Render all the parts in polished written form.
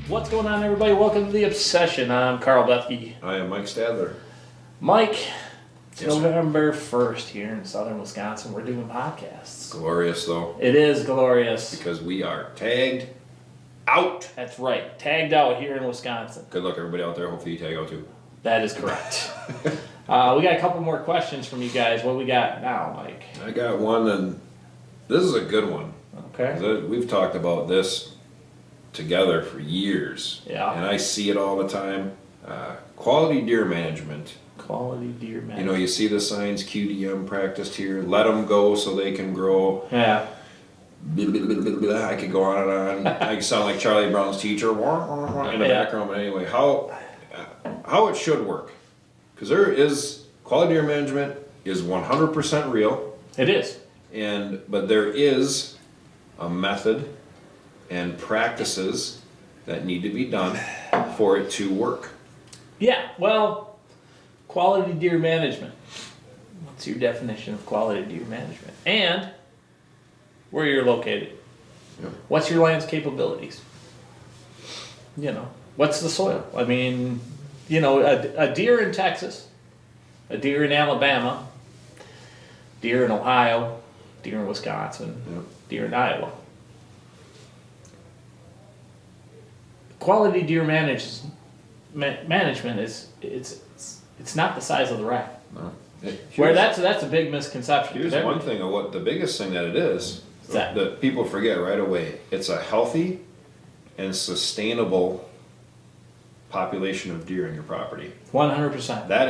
What's going on, everybody? Welcome to The Obsession. I'm Carl Bethke. I am Mike Stadler. Mike, it's November 1st here in southern Wisconsin. We're doing podcasts. Glorious, though. It is glorious. Because we are tagged out. That's right. Tagged out here in Wisconsin. Good luck, everybody out there. Hopefully you tag out, too. That is correct. We got a couple more questions from you guys. What we got now, Mike? I got one, and this is a good one. Okay. We've talked about this together for years. Yeah. And I see it all the time. Quality deer management. Quality deer management. You know, you see the signs, QDM practiced here. Let them go so they can grow. Yeah. I could go on and on. I sound like Charlie Brown's teacher in the background. But anyway, how it should work. Because quality deer management is 100% real. It is. But there is a method and practices that need to be done for it to work. Yeah, well, quality deer management. What's your definition of quality deer management? And where you're located. Yep. What's your land's capabilities? You know, what's the soil? I mean, you know, a deer in Texas, a deer in Alabama, deer in Ohio, deer in Wisconsin, Yep. deer in Iowa. Quality deer management is it's not the size of the rack. No. That's a big misconception. Here's one thing of what the biggest thing that it is that? that people forget right away. It's a healthy and sustainable population of deer in your property. 100%. That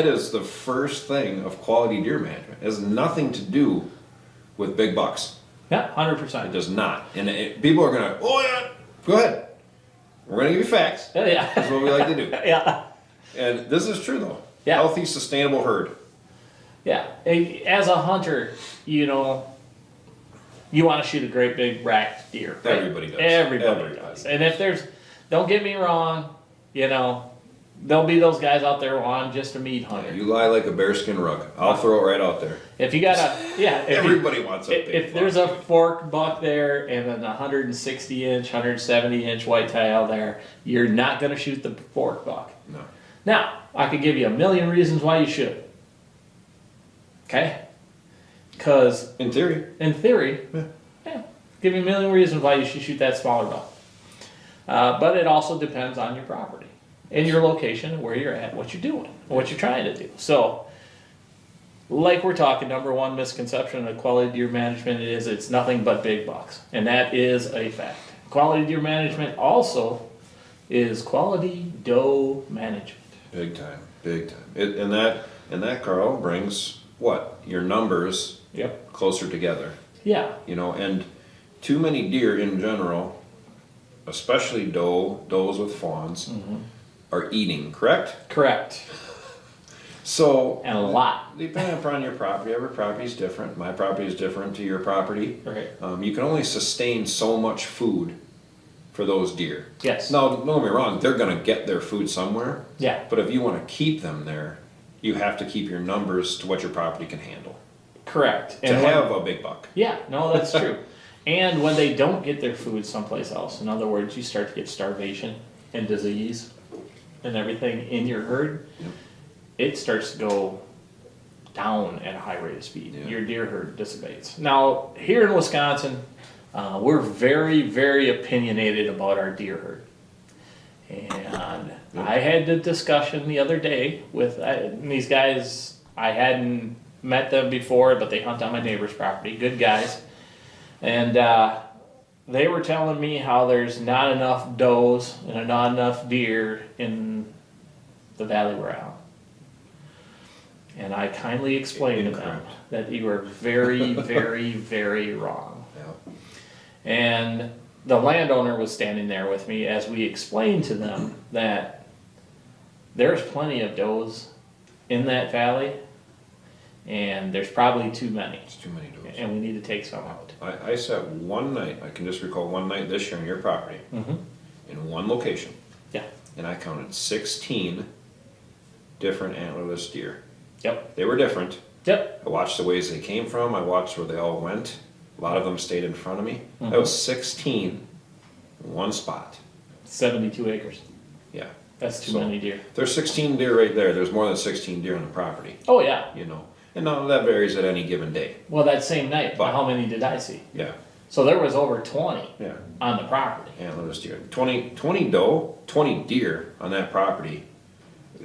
is the first thing of quality deer management. It has nothing to do with big bucks. Yeah, It 100%. does not. And people are gonna, oh yeah, go ahead. We're gonna give you facts. Yeah. That's what we like to do. Yeah. And this is true though. Yeah. Healthy, sustainable herd. Yeah. As a hunter, you know, you want to shoot a great big racked deer. Right? Everybody does. Everybody does. And if don't get me wrong, you know, there'll be those guys out there wanting just a meat hunter. You lie like a bearskin rug. I'll throw it right out there. If you got Everybody wants a big If there's a fork buck there and an 160-inch, 170-inch whitetail there, you're not going to shoot the fork buck. No. Now, I could give you a million reasons why you should. Okay? Because In theory. yeah, give you a million reasons why you should shoot that smaller buck. But it also depends on your property and your location, where you're at, what you're doing, what you're trying to do. So, like we're talking, number one misconception of quality deer management is it's nothing but big bucks. And that is a fact. Quality deer management also is quality doe management. Big time. Big time. And that, Carl, brings what? Your numbers Yep. closer together. Yeah. You know, and too many deer in general, especially does with fawns, are eating, correct? Correct. So, And a lot. depending upon your property, every property is different. My property is different to your property. Right. You can only sustain so much food for those deer. Yes. Now, don't get me wrong, they're going to get their food somewhere. Yeah. But if you want to keep them there, you have to keep your numbers to what your property can handle. Correct. To have a big buck. Yeah, no, that's true. And when they don't get their food someplace else, in other words, you start to get starvation and disease and everything in your herd, it starts to go down at a high rate of speed. Yeah. Your deer herd dissipates. Now, here in Wisconsin, we're very, very opinionated about our deer herd. And I had the discussion the other day with these guys. I hadn't met them before, but they hunt on my neighbor's property. Good guys. And they were telling me how there's not enough does and not enough deer in the valley we're out. And I kindly explained to them that you are very, very, very wrong. Yeah. And the landowner was standing there with me as we explained to them that there's plenty of does in that valley, and there's probably too many. It's too many does. And we need to take some out. I sat one night, I can just recall one night this year on your property, in one location, Yeah. and I counted 16 different antlerless deer. Yep. They were different. Yep. I watched the ways they came from. I watched where they all went. A lot of them stayed in front of me. That was 16 in one spot. 72 acres. Yeah. That's too So, many deer. There's 16 deer right there. There's more than 16 deer on the property, Oh, yeah. you know. And now that varies at any given day. Well, that same night, But- how many did I see? Yeah. So there was over 20 Yeah. on the property. Antlerless deer. 20 doe, 20 deer on that property.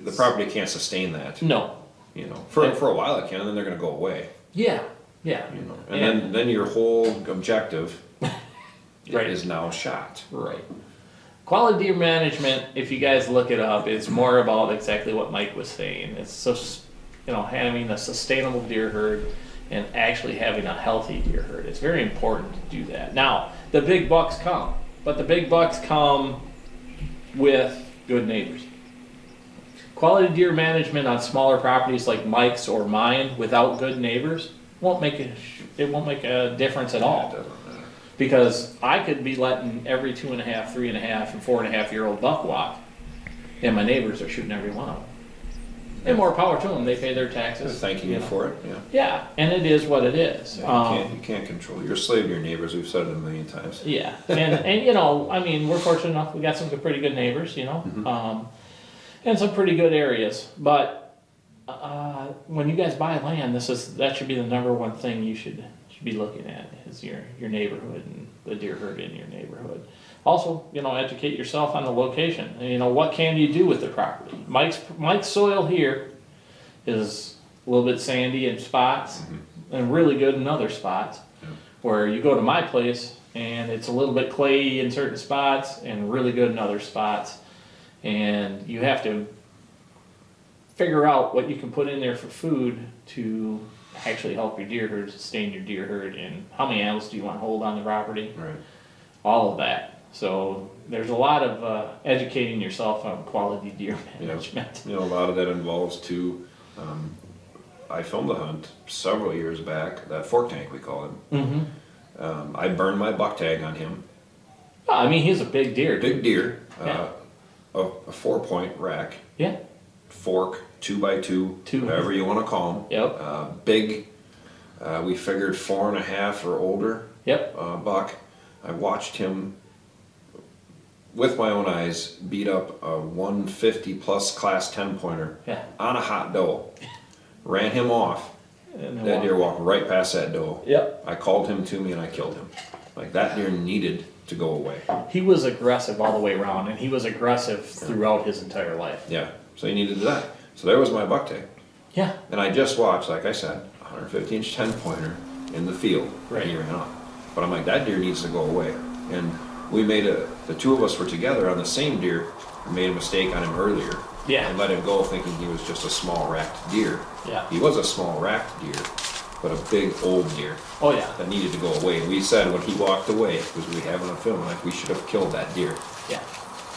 The property can't sustain that, No. you know. For a while it can, and then they're going to go away, Yeah. Yeah. you know. And then your whole objective Right. is now shot. Right. Quality deer management, if you guys look it up, is more about exactly what Mike was saying. It's so, having a sustainable deer herd and actually having a healthy deer herd. It's very important to do that. Now, the big bucks come, but the big bucks come with good neighbors. Quality deer management on smaller properties like Mike's or mine without good neighbors won't make a difference at all. It doesn't matter. Because I could be letting every 2.5, 3.5, and 4.5-year-old buck walk, and my neighbors are shooting every one of them. And more power to them; they pay their taxes. Thanking you know. for it, yeah. Yeah, and it is what it is. Yeah, you can't control. You're a slave to your neighbors. We've said it a million times. Yeah, and I mean, we're fortunate enough. We got some pretty good neighbors, and some pretty good areas. But when you guys buy land, that should be the number one thing you should be looking at is your neighborhood and the deer herd in your neighborhood. Also, educate yourself on the location. And, what can you do with the property? Mike's soil here is a little bit sandy in spots and really good in other spots. Yeah. Where you go to my place and it's a little bit clayey in certain spots and really good in other spots. And you have to figure out what you can put in there for food to actually help your deer herd, sustain your deer herd, and how many animals do you want to hold on the property? Right. All of that. So there's a lot of educating yourself on quality deer management. A lot of that involves too. I filmed a hunt several years back. That fork tank we call him. I burned my buck tag on him. Oh, I mean, he's a big deer. Big deer. Yeah. A 4-point rack. Yeah. Fork 2x2, whatever you want to call them. Yep. Big. We figured 4.5 or older. Yep. Buck. I watched him with my own eyes beat up a 150 plus class 10 pointer on a hot doe. Ran him off. And That deer walked right past that doe. Yep. I called him to me and I killed him. Like that deer needed to go away. He was aggressive all the way around, and he was aggressive throughout his entire life. Yeah. So he needed that. So there was my buck tag. Yeah. And I just watched, like I said, a 150-inch 10 pointer in the field. Right. He ran off. But I'm like, that deer needs to go away. And we the two of us were together on the same deer. We made a mistake on him earlier. Yeah. And let him go thinking he was just a small racked deer. Yeah. He was a small racked deer, but a big old deer Oh yeah. that needed to go away. And we said when he walked away, because we have it on film, like we should have killed that deer. Yeah.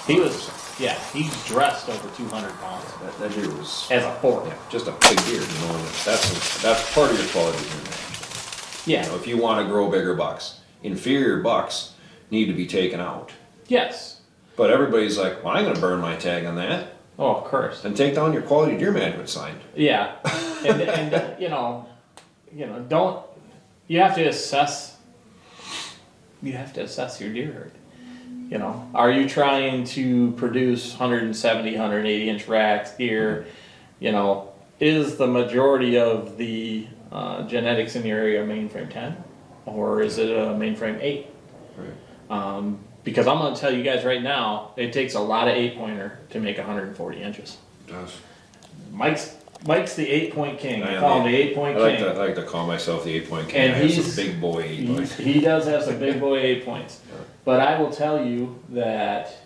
He was. Yeah. He dressed over 200 pounds That deer was as a fork. yeah, just a big deer. And that's part of your quality deer management. Yeah. If you want to grow bigger bucks, inferior bucks need to be taken out. Yes. But everybody's like, well, I'm going to burn my tag on that Oh, of course. and take down your quality deer management sign. Yeah. And don't. You have to assess. You have to assess your deer herd. Are you trying to produce 170, 180 inch racks deer? Is the majority of the genetics in your area mainframe 10, or is it a mainframe 8? Right. Because I'm going to tell you guys right now, it takes a lot of 8-pointer to make 140 inches. It does. Mike's the 8-point king. I am call him the 8-point king. I like to call myself the 8-point king. And I have he's some big boy 8 points. He does have some big boy 8 points. But I will tell you that,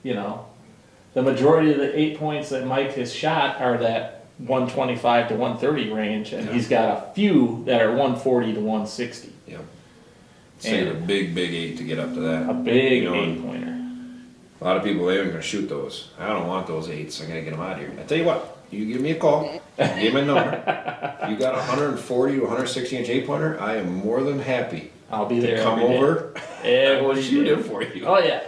the majority of the 8 points that Mike has shot are that 125 to 130 range, and he's got a few that are 140 to 160. Yeah. Say a big 8 to get up to that. A big 8-pointer. A lot of people, they aren't going to shoot those. I don't want those 8s. I got to get them out of here. I tell you what, you give me a call, give me a number. You got a 140 to 160 inch 8-pointer, I am more than happy. I'll be there. To come every day. over. I will shoot him for you. Oh yeah.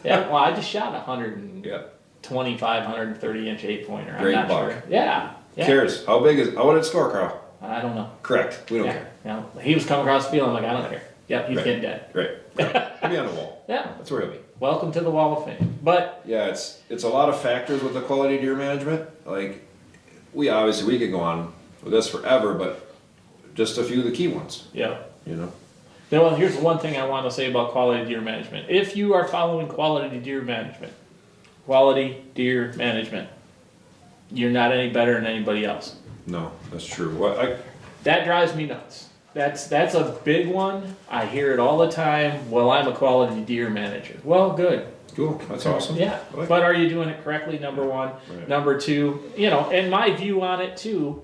Yeah. Well, I just shot 125, 130 inch 8-pointer. Great I'm not buck. sure. Yeah. Cares. How did it score, Carl? I don't know. Correct. We don't care. Yeah. He was coming across the field. I'm like, I don't care. Yep, he's Right. getting dead. Right. Yeah. He'll be on the wall. Yeah. That's where he'll be. Welcome to the Wall of Fame. But Yeah, it's a lot of factors with the quality deer management. Like, we could go on with this forever, but just a few of the key ones, yeah. you know? Now, well, here's one thing I want to say about quality deer management. If you are following quality deer management, you're not any better than anybody else. No, that's true. That drives me nuts. That's a big one. I hear it all the time. Well, I'm a quality deer manager. Well, good. Cool, that's awesome. Yeah, but are you doing it correctly? Number one. Right. Number two, and my view on it too,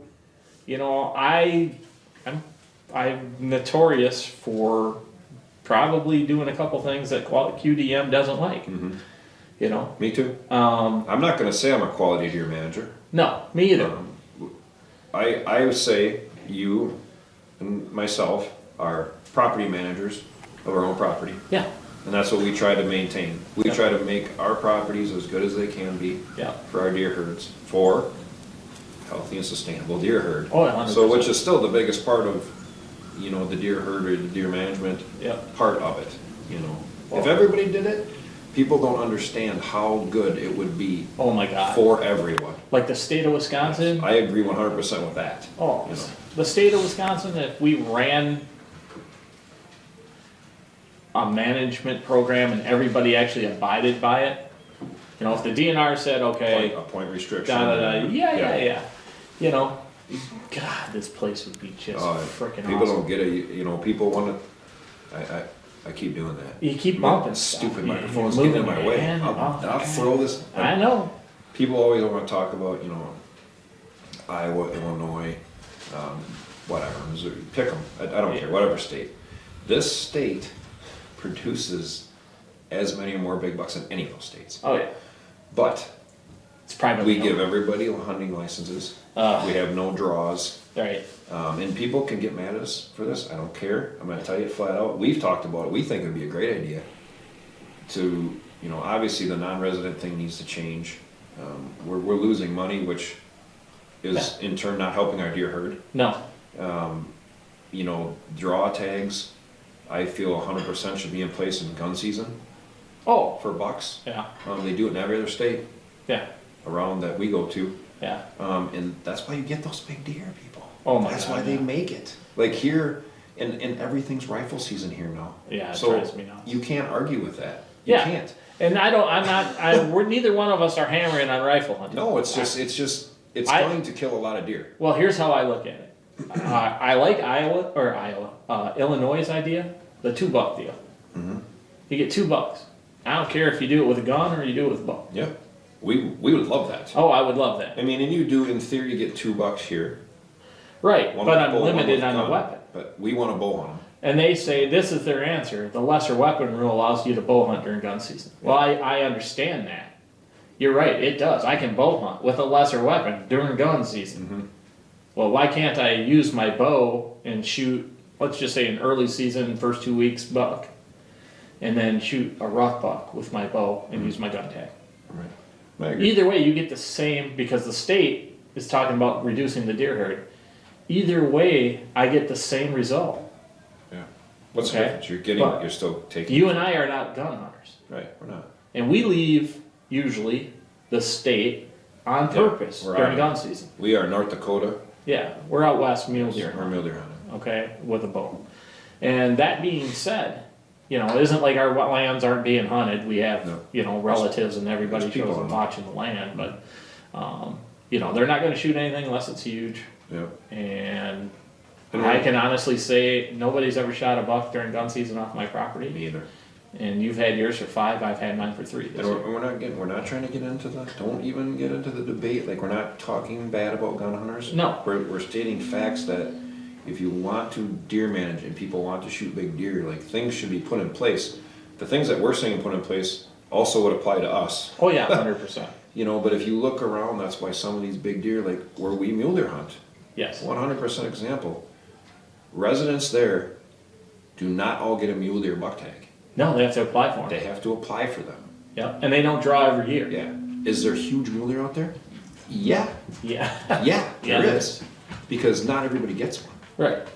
I'm notorious for probably doing a couple things that QDM doesn't like. Mm-hmm. Me too. I'm not going to say I'm a quality deer manager. No, me either. I would say you and myself are property managers of our own property. Yeah. And that's what we try to maintain. We try to make our properties as good as they can be for our deer herds, for healthy and sustainable deer herd. Oh, 100%. So which is still the biggest part of, the deer herd or the deer management part of it, If everybody did it, people don't understand how good it would be. Oh my God. For everyone. Like the state of Wisconsin. I agree 100% with that. Oh, the state of Wisconsin, if we ran a management program and everybody actually abided by it, if the DNR said, okay, a point restriction. yeah. God, this place would be just freaking awesome. People don't get it. People want to. I keep doing that. You keep bumping stupid stuff. microphones getting in my way. I'll throw this. I know. People always want to talk about Iowa, Illinois, whatever, Missouri. Pick them. I don't care. Whatever state. This state produces as many or more big bucks than any of those states. Oh yeah. But it's privately we give everybody hunting licenses. We have no draws. Right. And people can get mad at us for this. I don't care. I'm going to tell you flat out. We've talked about it. We think it would be a great idea to, obviously the non-resident thing needs to change. We're losing money, which is in turn not helping our deer herd. No. Draw tags, I feel 100% should be in place in gun season. Oh. For bucks. Yeah. They do it in every other state. Yeah. Around that we go to. Yeah. And that's why you get those big deer, people. Oh my That's God, why they make it. Like here, and everything's rifle season here now. Yeah, it so drives me nuts. You can't argue with that. You can't. And we're neither one of us are hammering on rifle hunting. No, it's going to kill a lot of deer. Well, here's how I look at it. I like Illinois' idea, the $2 deal. Mm-hmm. You get $2. I don't care if you do it with a gun or you do it with a bow. Yep. We would love that. Oh, I would love that. I mean, and you do, in theory, get $2 here. Right, One but with I'm bow, limited one on with the gun. weapon. But we want a bow on them. And they say this is their answer. The lesser weapon rule allows you to bow hunt during gun season. Well, I understand that. You're right, it does. I can bow hunt with a lesser weapon during gun season. Mm-hmm. Well, why can't I use my bow and shoot, let's just say an early season, first 2 weeks buck, and then shoot a rough buck with my bow and use my gun tag? Right. I agree. Either way, you get the same, because the state is talking about reducing the deer herd. Either way, I get the same result. Yeah. What's the difference? You're still taking. You and I are not gun hunters. Right, we're not. And we leave, usually, the state on purpose during gun season. We are North Dakota. Yeah, we're out west mule deer We're mule deer hunting. okay, with a bow. And that being said, it isn't like our wetlands aren't being hunted. We have, relatives and everybody shows up watching the land, but, they're not going to shoot anything unless it's huge. Yep. And I can honestly say nobody's ever shot a buck during gun season off my property. Me either. And you've had yours for 5, I've had mine for 3. And we're not trying to get into don't even get into the debate. Like, we're not talking bad about gun hunters. No. We're stating facts that if you want to deer manage and people want to shoot big deer, like, things should be put in place. The things that we're saying put in place also would apply to us. Oh yeah, 100%. But if you look around, that's why some of these big deer, like where we mule deer hunt. Yes. 100% example. Residents there do not all get a mule deer buck tag. No, they have to apply for them. They have to apply for them. Yeah, and they don't draw every year. Yeah. Is there huge mule deer out there? Yeah. Yeah. There is. Because not everybody gets one. Right.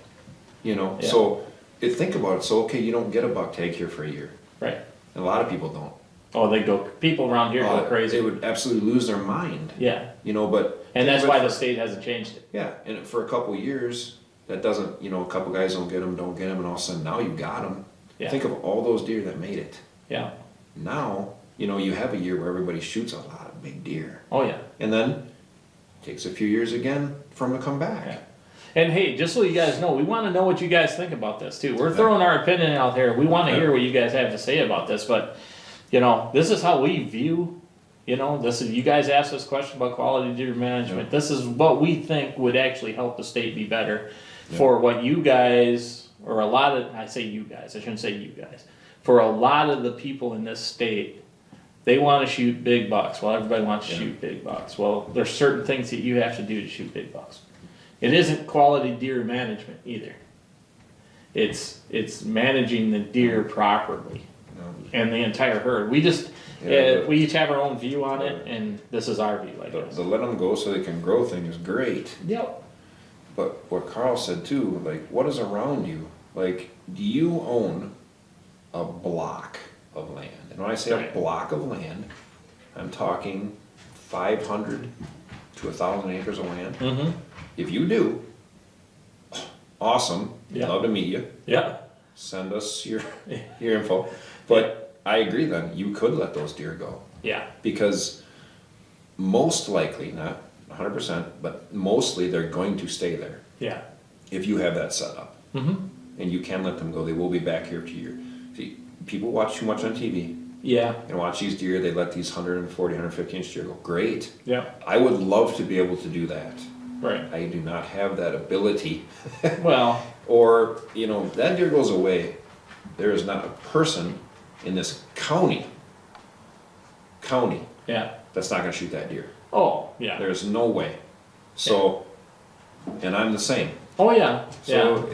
So think about it. So, okay, you don't get a buck tag here for a year. Right. And a lot of people don't. Oh, people around here go crazy. They would absolutely lose their mind. Yeah. You know, but. And that's why the state hasn't changed it. Yeah, and for a couple of years, that doesn't, you know, a couple guys don't get them, and all of a sudden now you got them. Yeah. Think of all those deer that made it. Yeah. Now, you know, you have a year where everybody shoots a lot of big deer. Oh, yeah. And then it takes a few years again for them to come back. Yeah. And hey, just so you guys know, we want to know what you guys think about this too. We're throwing our opinion out there. We want to hear what you guys have to say about this. But, you know, this is how we view, you know, this is, you guys asked us question about quality deer management. This is what we think would actually help the state be better for what you guys, or a lot of, I say you guys, I shouldn't say you guys, for a lot of the people in this state, they want to shoot big bucks. Well, everybody wants to shoot big bucks. Well, there's certain things that you have to do to shoot big bucks. It isn't quality deer management either. It's managing the deer properly and the entire herd. We just we each have our own view on it, and this is our view. I guess the let them go so they can grow thing is great. Yep. But what Carl said too, like, what is around you? Like, do you own a block of land? And when I say a block of land, I'm talking 500 to 1,000 acres of land. Mm-hmm. If you do, awesome. Yeah. Love to meet you. Yeah. Send us your info. But I agree then, you could let those deer go. Yeah. Because most likely, not 100%, but mostly they're going to stay there. Yeah. If you have that set up. Mm-hmm. And you can let them go, they will be back here to you. See, people watch too much on TV. Yeah. And watch these deer, they let these 140, 150 inch deer go. Great. Yeah. I would love to be able to do that. Right. I do not have that ability. Well. Or, you know, that deer goes away. There is not a person in this county Yeah. that's not going to shoot that deer. Oh, yeah. There's no way. So, and I'm the same. Oh, yeah. So,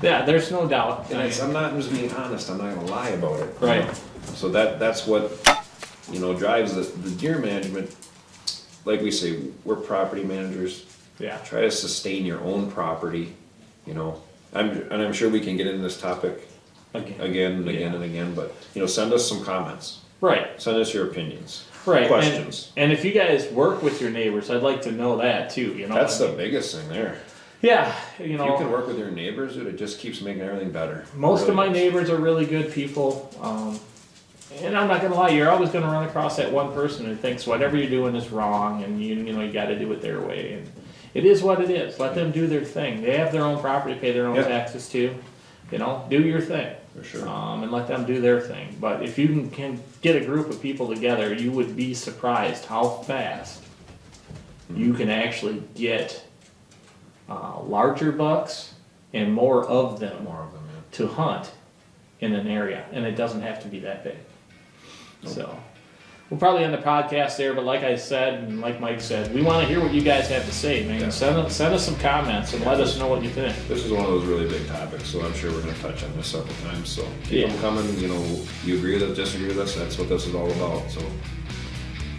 Yeah, there's no doubt. and I'm not just being honest. I'm not going to lie about it. Right. So that's what, you know, drives the deer management. Like we say, we're property managers. Yeah. Try to sustain your own property. You know, I'm sure we can get into this topic again and again. But you know, send us some comments. Right. Send us your opinions. Right. Questions. And if you guys work with your neighbors, I'd like to know that too. You know. That's the biggest thing there. Yeah. You know. If you can work with your neighbors, dude, it just keeps making everything better. Most of my neighbors are really good people. And I'm not gonna lie, you're always gonna run across that one person who thinks whatever you're doing is wrong, and you know you got to do it their way. And it is what it is. Let them do their thing. They have their own property, pay their own taxes too. You know, do your thing. For sure. And let them do their thing. But if you can get a group of people together, you would be surprised how fast you can actually get larger bucks and more of them, to hunt in an area, and it doesn't have to be that big. So we'll probably end the podcast there, but like I said, and like Mike said, we want to hear what you guys have to say, man. Send us some comments and let us know what you think. This is one of those really big topics, so I'm sure we're going to touch on this several times. So keep them coming. You know, you agree with us, disagree with us. That's what this is all about. So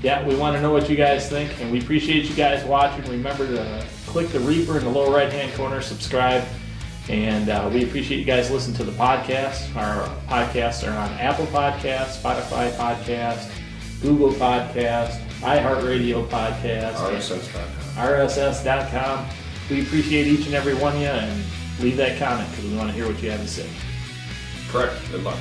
yeah, we want to know what you guys think, and we appreciate you guys watching. Remember to click the Reaper in the lower right-hand corner, subscribe. And we appreciate you guys listening to the podcast. Our podcasts are on Apple Podcasts, Spotify Podcast, Google Podcast, iHeartRadio Podcast, RSS.com. We appreciate each and every one of you, and leave that comment because we want to hear what you have to say. Correct. Good luck.